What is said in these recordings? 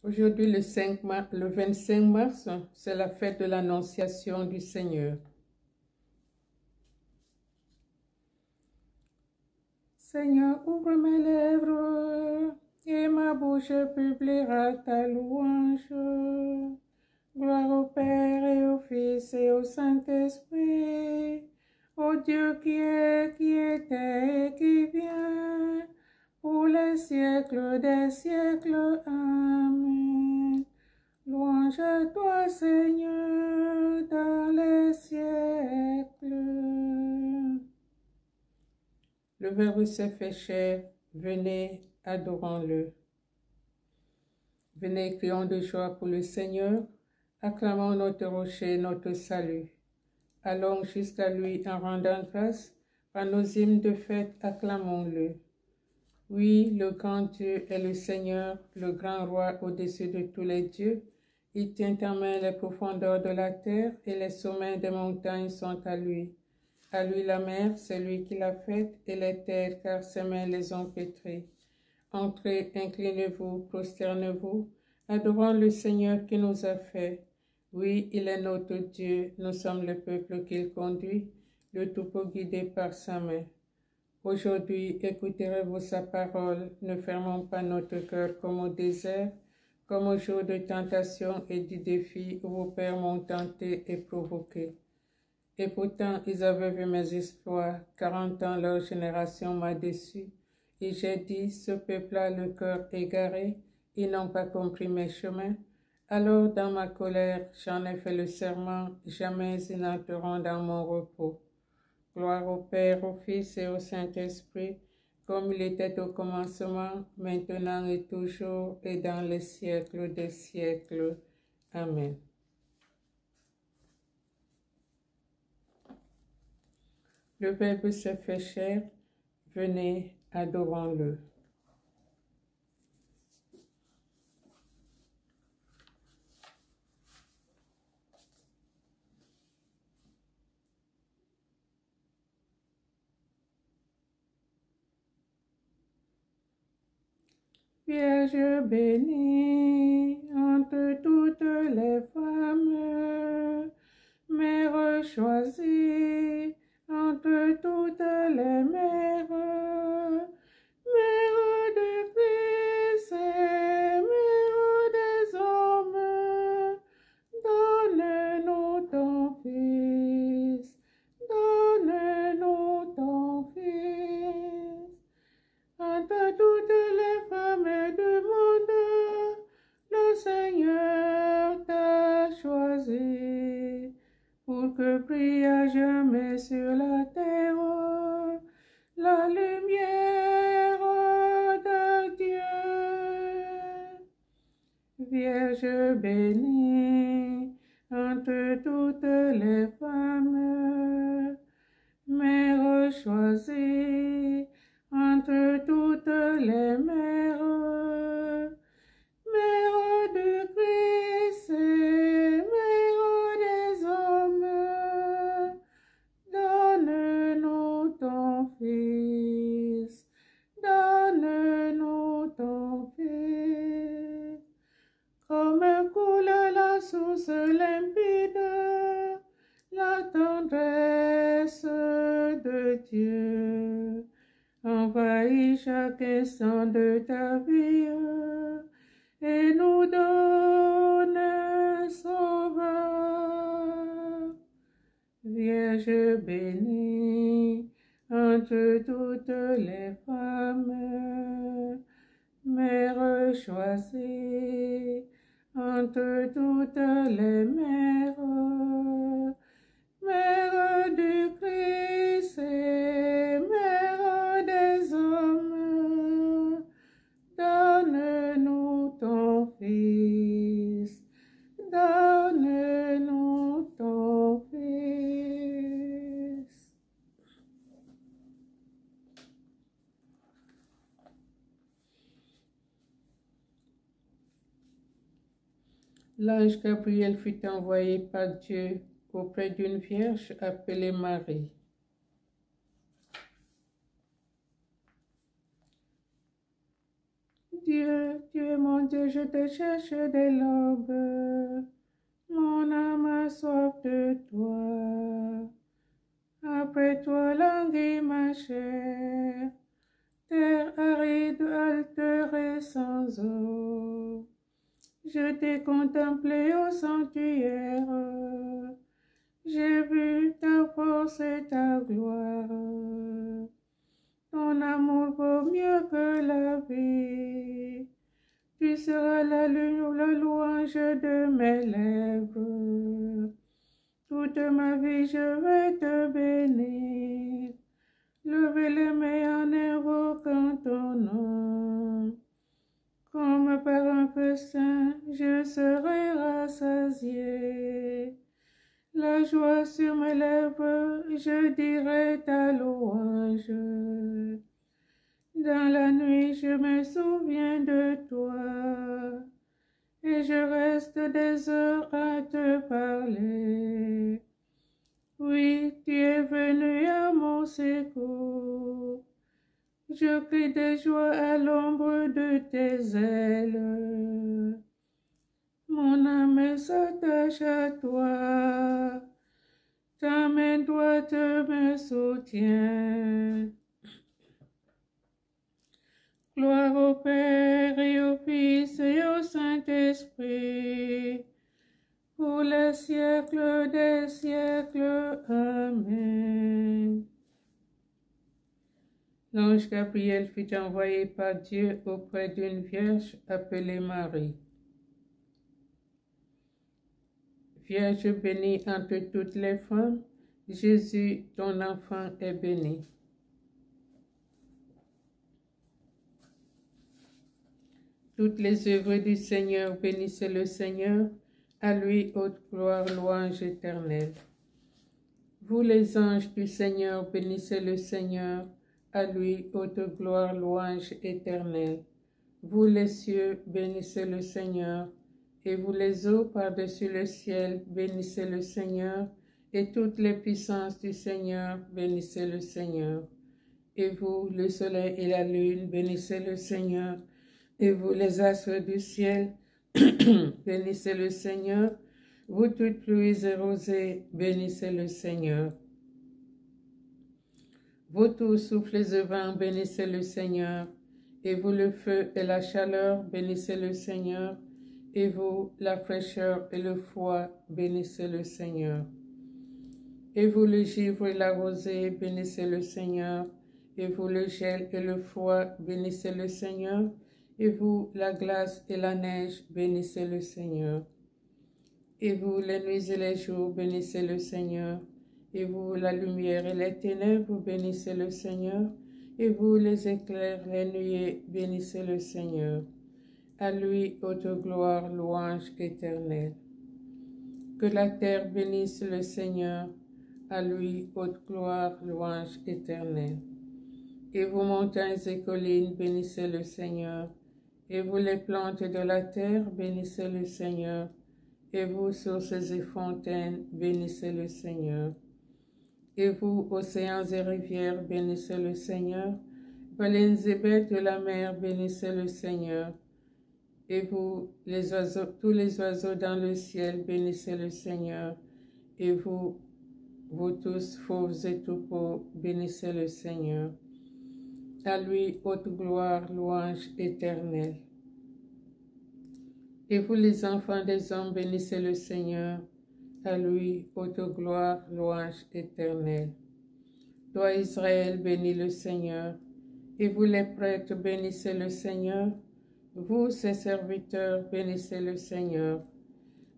Aujourd'hui, le 25 mars, c'est la fête de l'Annonciation du Seigneur. Seigneur, ouvre mes lèvres et ma bouche publiera ta louange. Gloire au Père et au Fils et au Saint-Esprit, au Dieu qui est, qui était et qui vient, pour les siècles des siècles. Amen. Louange à toi, Seigneur, dans les siècles. Le Verbe s'est fait chair, venez, adorons-le. Venez, crions de joie pour le Seigneur, acclamons notre rocher, notre salut. Allons jusqu'à lui en rendant grâce, par nos hymnes de fête, acclamons-le. Oui, le grand Dieu est le Seigneur, le grand roi au-dessus de tous les dieux. Il tient en main les profondeurs de la terre et les sommets des montagnes sont à lui. À lui la mer, c'est lui qui l'a faite, et les terres, car ses mains les ont pétries. Entrez, inclinez-vous, prosternez-vous, adorons le Seigneur qui nous a fait. Oui, il est notre Dieu, nous sommes le peuple qu'il conduit, le troupeau guidé par sa main. Aujourd'hui, écouterez-vous sa parole, ne fermons pas notre cœur comme au désert, comme au jour de tentation et du défi où vos pères m'ont tenté et provoqué. Et pourtant, ils avaient vu mes exploits, 40 ans leur génération m'a déçu. Et j'ai dit, ce peuple a le cœur égaré, ils n'ont pas compris mes chemins. Alors, dans ma colère, j'en ai fait le serment, jamais ils n'entreront dans mon repos. Gloire au Père, au Fils et au Saint-Esprit, comme il était au commencement, maintenant et toujours, et dans les siècles des siècles. Amen. Le Verbe s'est fait chair, venez, adorons-le. Vierge bénie entre toutes les femmes, Mère choisie entre toutes les mères, Mère de Christ et Mère des hommes, donne-nous ton Fils, donne-nous ton Fils. Entre toutes les femmes du monde, le Seigneur t'a choisi pour que brille à jamais sur la terre la lumière de Dieu. Vierge bénie entre toutes les femmes, Mère choisie entre toutes les mères, Mère du Christ et Mère des hommes, donne-nous ton Fils, donne-nous ton Fils. Comme coule la source limpide, la tendresse de Dieu envahit chaque instant de ta vie et nous donne sauveur. Vierge bénie entre toutes les femmes, Mère choisie entre toutes les mères, Mère du Christ et Mère des hommes, donne-nous ton Fils, donne-nous ton Fils. L'ange Gabriel fut envoyé par Dieu auprès d'une vierge appelée Marie. Dieu est mon Dieu, je te cherche dès l'aube. Mon âme a soif de toi. Après toi languit ma chair. Terre aride, altérée sans eau. Je t'ai contemplé au sanctuaire. J'ai vu ta force et ta gloire. Ton amour vaut mieux que la vie. Tu seras la lune ou la louange de mes lèvres. Toute ma vie je vais te bénir. Lever les mains en invoquant ton nom. Comme par un festin, je serai rassasié. La joie sur mes lèvres, je dirai ta louange. Dans la nuit, je me souviens de toi, et je reste des heures à te parler. Oui, tu es venu à mon secours. Je crie de joie à l'ombre de tes ailes. Mon âme s'attache à toi. Ta main droite me soutient. Gloire au Père et au Fils et au Saint-Esprit, pour les siècles des siècles. Amen. L'ange Gabriel fut envoyé par Dieu auprès d'une vierge appelée Marie. Vierge bénie entre toutes les femmes, Jésus, ton enfant, est béni. Toutes les œuvres du Seigneur, bénissez le Seigneur, à lui haute gloire, louange éternelle. Vous les anges du Seigneur, bénissez le Seigneur, à lui haute gloire, louange éternelle. Vous les cieux, bénissez le Seigneur, et vous les eaux par-dessus le ciel, bénissez le Seigneur, et toutes les puissances du Seigneur, bénissez le Seigneur. Et vous, le soleil et la lune, bénissez le Seigneur, et vous, les astres du ciel, bénissez le Seigneur. Vous toutes pluies et rosées, bénissez le Seigneur. Vous tous souffles et vents, bénissez le Seigneur. Et vous, le feu et la chaleur, bénissez le Seigneur. Et vous, la fraîcheur et le froid, bénissez le Seigneur. Et vous, le givre et la rosée, bénissez le Seigneur. Et vous, le gel et le froid, bénissez le Seigneur. Et vous, la glace et la neige, bénissez le Seigneur. Et vous, les nuits et les jours, bénissez le Seigneur. Et vous, la lumière et les ténèbres, bénissez le Seigneur. Et vous, les éclairs, les nuées, bénissez le Seigneur. À lui, haute gloire, louange éternelle. Que la terre bénisse le Seigneur. À lui, haute gloire, louange éternelle. Et vous, montagnes et collines, bénissez le Seigneur. Et vous, les plantes de la terre, bénissez le Seigneur. Et vous, sources et fontaines, bénissez le Seigneur. Et vous, océans et rivières, bénissez le Seigneur. Baleines et bêtes de la mer, bénissez le Seigneur. Et vous, les oiseaux, tous les oiseaux dans le ciel, bénissez le Seigneur. Et vous, vous tous, fauves et troupeaux, bénissez le Seigneur. À lui, haute gloire, louange éternelle. Et vous, les enfants des hommes, bénissez le Seigneur. À lui, haute gloire, louange éternelle. Toi, Israël, bénis le Seigneur. Et vous, les prêtres, bénissez le Seigneur. Vous, ses serviteurs, bénissez le Seigneur.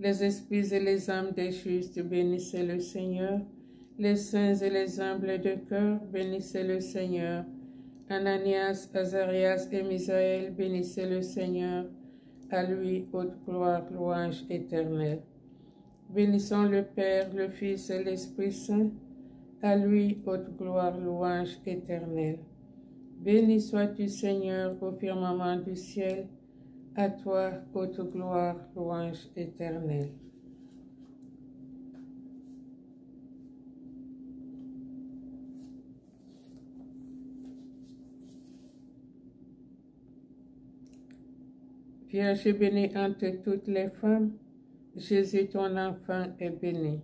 Les esprits et les âmes des justes, bénissez le Seigneur. Les saints et les humbles de cœur, bénissez le Seigneur. Ananias, Azarias et Misaël, bénissez le Seigneur. À lui, haute gloire, louange éternelle. Bénissons le Père, le Fils et l'Esprit Saint. À lui, haute gloire, louange éternelle. Béni sois-tu, Seigneur, au firmament du ciel. À toi, haute gloire, louange éternelle. Vierge bénie entre toutes les femmes, Jésus ton enfant est béni.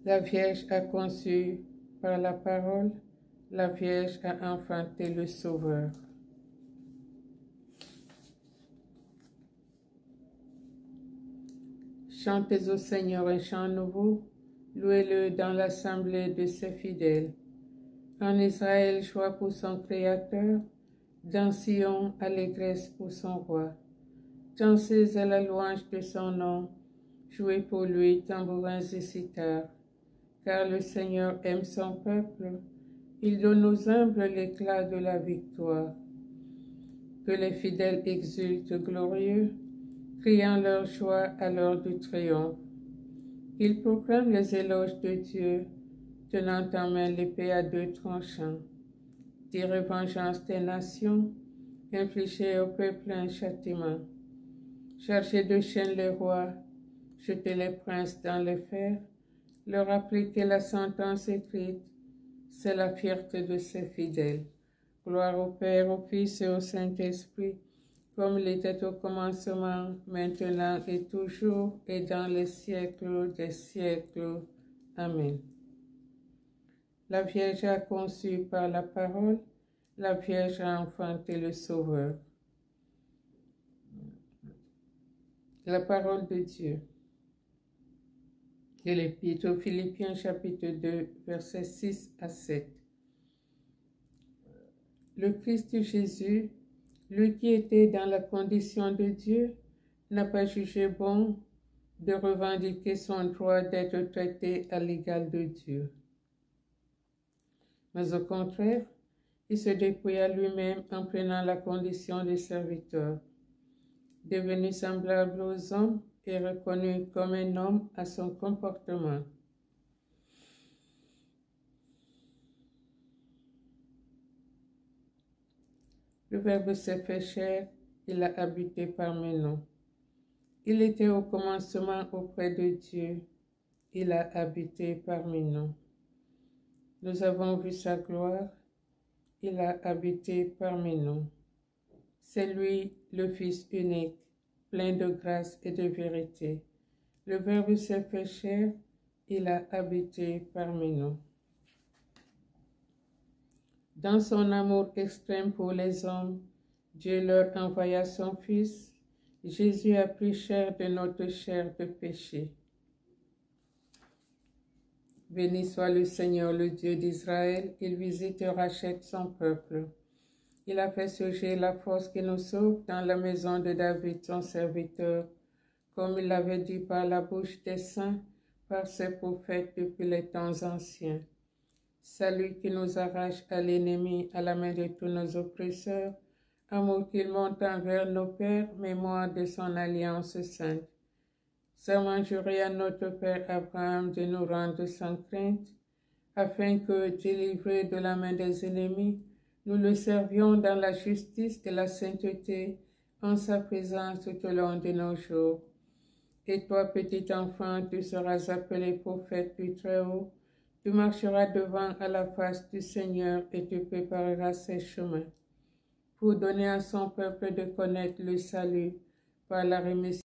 La Vierge a conçu par la parole, la Vierge a enfanté le Sauveur. Chantez au Seigneur un chant nouveau, louez-le dans l'assemblée de ses fidèles. En Israël, joie pour son Créateur, dans Sion, allégresse pour son roi. Dansez à la louange de son nom, jouez pour lui tambourins et cithars. Car le Seigneur aime son peuple, il donne aux humbles l'éclat de la victoire. Que les fidèles exultent glorieux, criant leur joie à l'heure du triomphe. Qu'ils proclament les éloges de Dieu, tenant en main l'épée à deux tranchants. Tirer vengeance des nations, infliger au peuple un châtiment. Charger de chaînes les rois, jeter les princes dans les fers, leur appliquer la sentence écrite, c'est la fierté de ses fidèles. Gloire au Père, au Fils et au Saint-Esprit, comme il était au commencement, maintenant et toujours, et dans les siècles des siècles. Amen. La Vierge a conçu par la parole, la Vierge a enfanté le Sauveur. La parole de Dieu. De l'Épître aux Philippiens chapitre 2, versets 6 à 7. Le Christ Jésus, lui qui était dans la condition de Dieu, n'a pas jugé bon de revendiquer son droit d'être traité à l'égal de Dieu. Mais au contraire, il se dépouilla lui-même en prenant la condition de serviteur. Devenu semblable aux hommes et reconnu comme un homme à son comportement. Le Verbe s'est fait chair, il a habité parmi nous. Il était au commencement auprès de Dieu, il a habité parmi nous. Nous avons vu sa gloire, il a habité parmi nous. C'est lui, le Fils unique, plein de grâce et de vérité. Le Verbe s'est fait chair, il a habité parmi nous. Dans son amour extrême pour les hommes, Dieu leur envoya son Fils. Jésus a pris chair de notre chair de péché. Béni soit le Seigneur, le Dieu d'Israël, il visite et rachète son peuple. Il a fait surgir la force qui nous sauve dans la maison de David, son serviteur, comme il l'avait dit par la bouche des saints, par ses prophètes depuis les temps anciens. Salut qui nous arrache à l'ennemi, à la main de tous nos oppresseurs, amour qu'il monte envers nos pères, mémoire de son alliance sainte. Serment juré à notre Père Abraham de nous rendre sans crainte, afin que, délivrés de la main des ennemis, nous le servions dans la justice et la sainteté, en sa présence tout au long de nos jours. Et toi, petit enfant, tu seras appelé prophète du Très-Haut, tu marcheras devant à la face du Seigneur et tu prépareras ses chemins, pour donner à son peuple de connaître le salut par la rémission